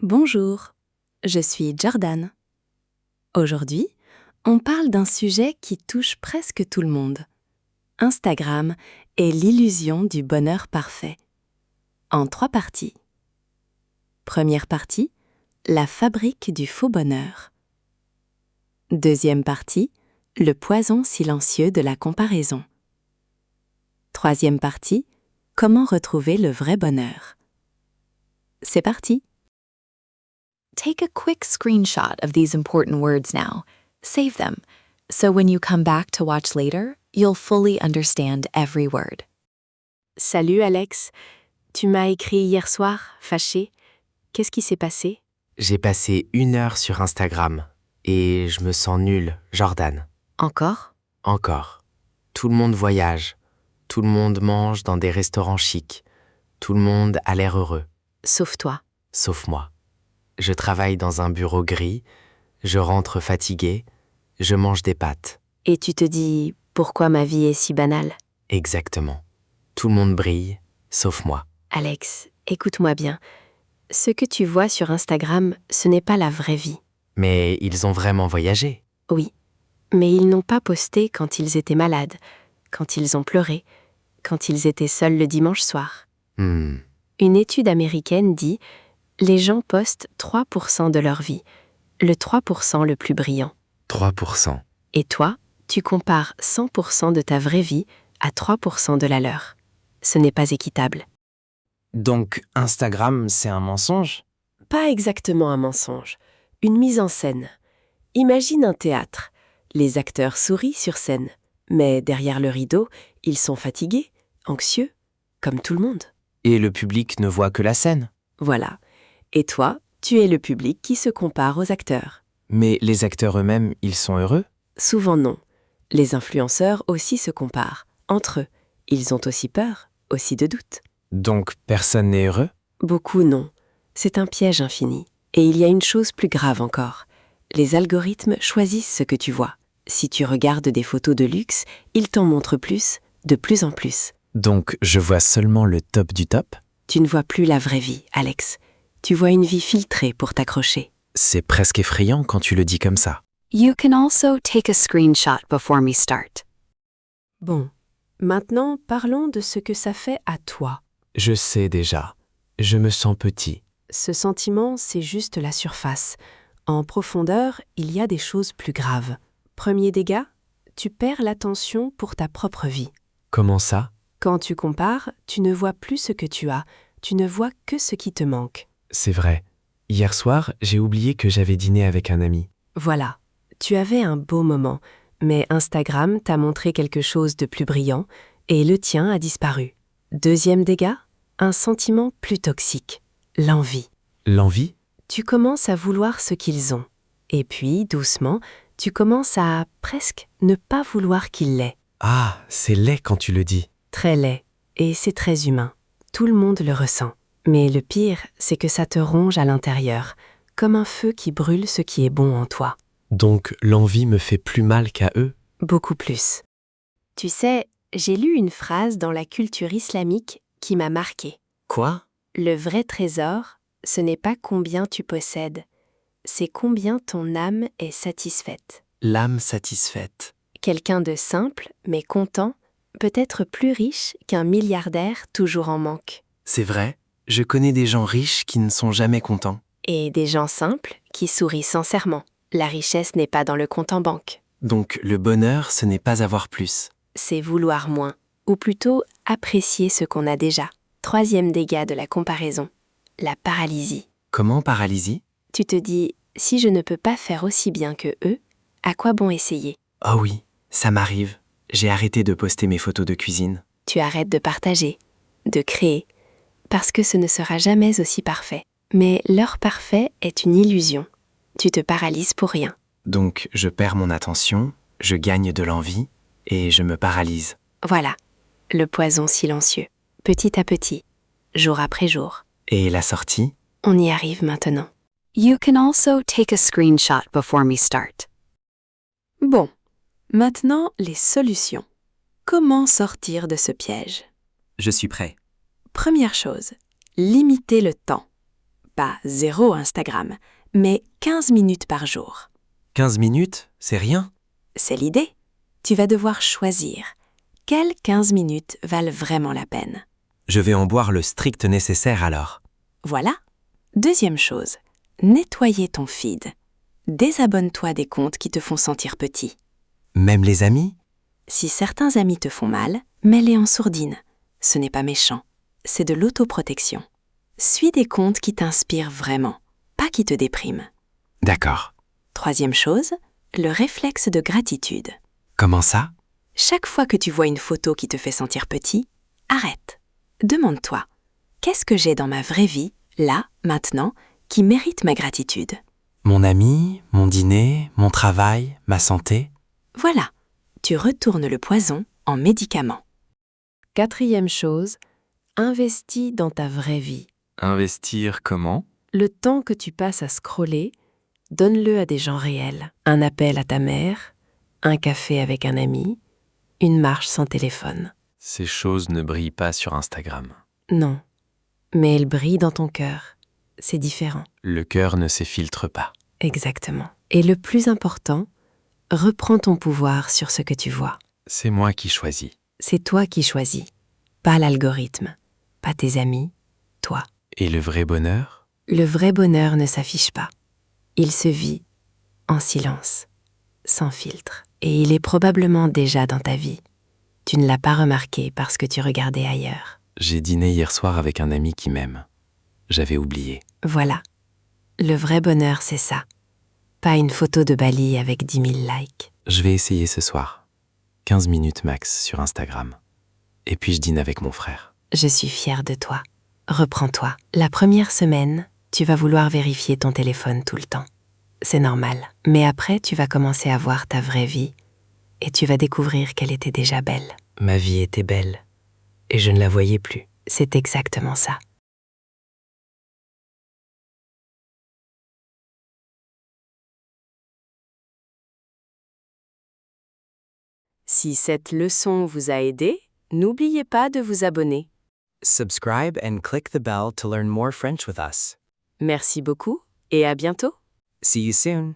Bonjour, je suis Jordan. Aujourd'hui, on parle d'un sujet qui touche presque tout le monde. Instagram et l'illusion du bonheur parfait. En 3 parties. Première partie, la fabrique du faux bonheur. Deuxième partie, le poison silencieux de la comparaison. Troisième partie, comment retrouver le vrai bonheur. C'est parti! Take a quick screenshot of these important words now. Save them, so when you come back to watch later, you'll fully understand every word. Salut Alex, tu m'as écrit hier soir, fâché. Qu'est-ce qui s'est passé? J'ai passé 1 heure sur Instagram et je me sens nul, Jordan. Encore? Encore. Tout le monde voyage, tout le monde mange dans des restaurants chics, tout le monde a l'air heureux, Sauf toi. sauf moi. Je travaille dans un bureau gris, je rentre fatigué, je mange des pâtes. Et tu te dis, pourquoi ma vie est si banale? Exactement. Tout le monde brille, sauf moi. Alex, écoute-moi bien. Ce que tu vois sur Instagram, ce n'est pas la vraie vie. Mais ils ont vraiment voyagé. Oui, mais ils n'ont pas posté quand ils étaient malades, quand ils ont pleuré, quand ils étaient seuls le dimanche soir. Hmm. Une étude américaine dit « Les gens postent 3% de leur vie, le 3% le plus brillant. 3%. Et toi, tu compares 100% de ta vraie vie à 3% de la leur. Ce n'est pas équitable. » Donc Instagram, c'est un mensonge? Pas exactement un mensonge, une mise en scène. Imagine un théâtre. Les acteurs sourient sur scène, mais derrière le rideau, ils sont fatigués, anxieux, comme tout le monde. Et le public ne voit que la scène. Voilà. Et toi, tu es le public qui se compare aux acteurs. Mais les acteurs eux-mêmes, ils sont heureux? Souvent non. Les influenceurs aussi se comparent, entre eux. Ils ont aussi peur, aussi de doutes. Donc personne n'est heureux? Beaucoup non. C'est un piège infini. Et il y a une chose plus grave encore. Les algorithmes choisissent ce que tu vois. Si tu regardes des photos de luxe, ils t'en montrent plus, de plus en plus. Donc je vois seulement le top du top? Tu ne vois plus la vraie vie, Alex. Tu vois une vie filtrée pour t'accrocher. C'est presque effrayant quand tu le dis comme ça. You can also take a screenshot before we start. Bon, maintenant parlons de ce que ça fait à toi. Je sais déjà. Je me sens petit. Ce sentiment, c'est juste la surface. En profondeur, il y a des choses plus graves. Premier dégât, tu perds l'attention pour ta propre vie. Comment ça? Quand tu compares, tu ne vois plus ce que tu as, tu ne vois que ce qui te manque. C'est vrai. Hier soir, j'ai oublié que j'avais dîné avec un ami. Voilà, tu avais un beau moment, mais Instagram t'a montré quelque chose de plus brillant et le tien a disparu. Deuxième dégât, un sentiment plus toxique, l'envie. L'envie? Tu commences à vouloir ce qu'ils ont. Et puis, doucement, tu commences à presque ne pas vouloir qu'ils l'aient. Ah, c'est laid quand tu le dis. Très laid, et c'est très humain. Tout le monde le ressent. Mais le pire, c'est que ça te ronge à l'intérieur, comme un feu qui brûle ce qui est bon en toi. Donc l'envie me fait plus mal qu'à eux? Beaucoup plus. Tu sais, j'ai lu une phrase dans la culture islamique qui m'a marquée. Quoi? Le vrai trésor, ce n'est pas combien tu possèdes, c'est combien ton âme est satisfaite. L'âme satisfaite. Quelqu'un de simple, mais content, peut être plus riche qu'un milliardaire toujours en manque. C'est vrai, je connais des gens riches qui ne sont jamais contents. Et des gens simples qui sourient sincèrement. La richesse n'est pas dans le compte en banque. Donc le bonheur, ce n'est pas avoir plus. C'est vouloir moins, ou plutôt apprécier ce qu'on a déjà. Troisième dégât de la comparaison, la paralysie. Comment paralysie? Tu te dis, si je ne peux pas faire aussi bien que eux, à quoi bon essayer? Oh oui, ça m'arrive. J'ai arrêté de poster mes photos de cuisine. Tu arrêtes de partager, de créer, parce que ce ne sera jamais aussi parfait. Mais l'heure parfait est une illusion. Tu te paralyses pour rien. Donc je perds mon attention, je gagne de l'envie et je me paralyse. Voilà, le poison silencieux. Petit à petit, jour après jour. Et la sortie? On y arrive maintenant. You can also take a screenshot before we start. Bon, maintenant les solutions. Comment sortir de ce piège? Je suis prêt. Première chose, limiter le temps. Pas 0 Instagram, mais 15 minutes par jour. 15 minutes, c'est rien. C'est l'idée. Tu vas devoir choisir. Quelles 15 minutes valent vraiment la peine? Je vais en boire le strict nécessaire alors. Voilà. Deuxième chose, nettoyer ton feed. Désabonne-toi des comptes qui te font sentir petit. Même les amis? Si certains amis te font mal, mets-les en sourdine. Ce n'est pas méchant, c'est de l'autoprotection. Suis des comptes qui t'inspirent vraiment, pas qui te dépriment. D'accord. Troisième chose, le réflexe de gratitude. Comment ça? Chaque fois que tu vois une photo qui te fait sentir petit, arrête. Demande-toi, qu'est-ce que j'ai dans ma vraie vie, là, maintenant, qui mérite ma gratitude? Mon ami, mon dîner, mon travail, ma santé? Voilà, tu retournes le poison en médicament. Quatrième chose, investis dans ta vraie vie. Investir comment? Le temps que tu passes à scroller, donne-le à des gens réels. Un appel à ta mère, un café avec un ami, une marche sans téléphone. Ces choses ne brillent pas sur Instagram. Non, mais elles brillent dans ton cœur. C'est différent. Le cœur ne s'effiltre pas. Exactement. Et le plus important, reprends ton pouvoir sur ce que tu vois. C'est moi qui choisis. C'est toi qui choisis, pas l'algorithme, pas tes amis, toi. Et le vrai bonheur? Le vrai bonheur ne s'affiche pas. Il se vit en silence, sans filtre. Et il est probablement déjà dans ta vie. Tu ne l'as pas remarqué parce que tu regardais ailleurs. J'ai dîné hier soir avec un ami qui m'aime. J'avais oublié. Voilà. Le vrai bonheur, c'est ça. Pas une photo de Bali avec 10 000 likes. Je vais essayer ce soir. 15 minutes max sur Instagram. Et puis je dîne avec mon frère. Je suis fière de toi. Reprends-toi. La première semaine, tu vas vouloir vérifier ton téléphone tout le temps. C'est normal. Mais après, tu vas commencer à voir ta vraie vie et tu vas découvrir qu'elle était déjà belle. Ma vie était belle. Et je ne la voyais plus. C'est exactement ça. Si cette leçon vous a aidé, n'oubliez pas de vous abonner. Subscribe and click the bell to learn more French with us. Merci beaucoup et à bientôt. See you soon.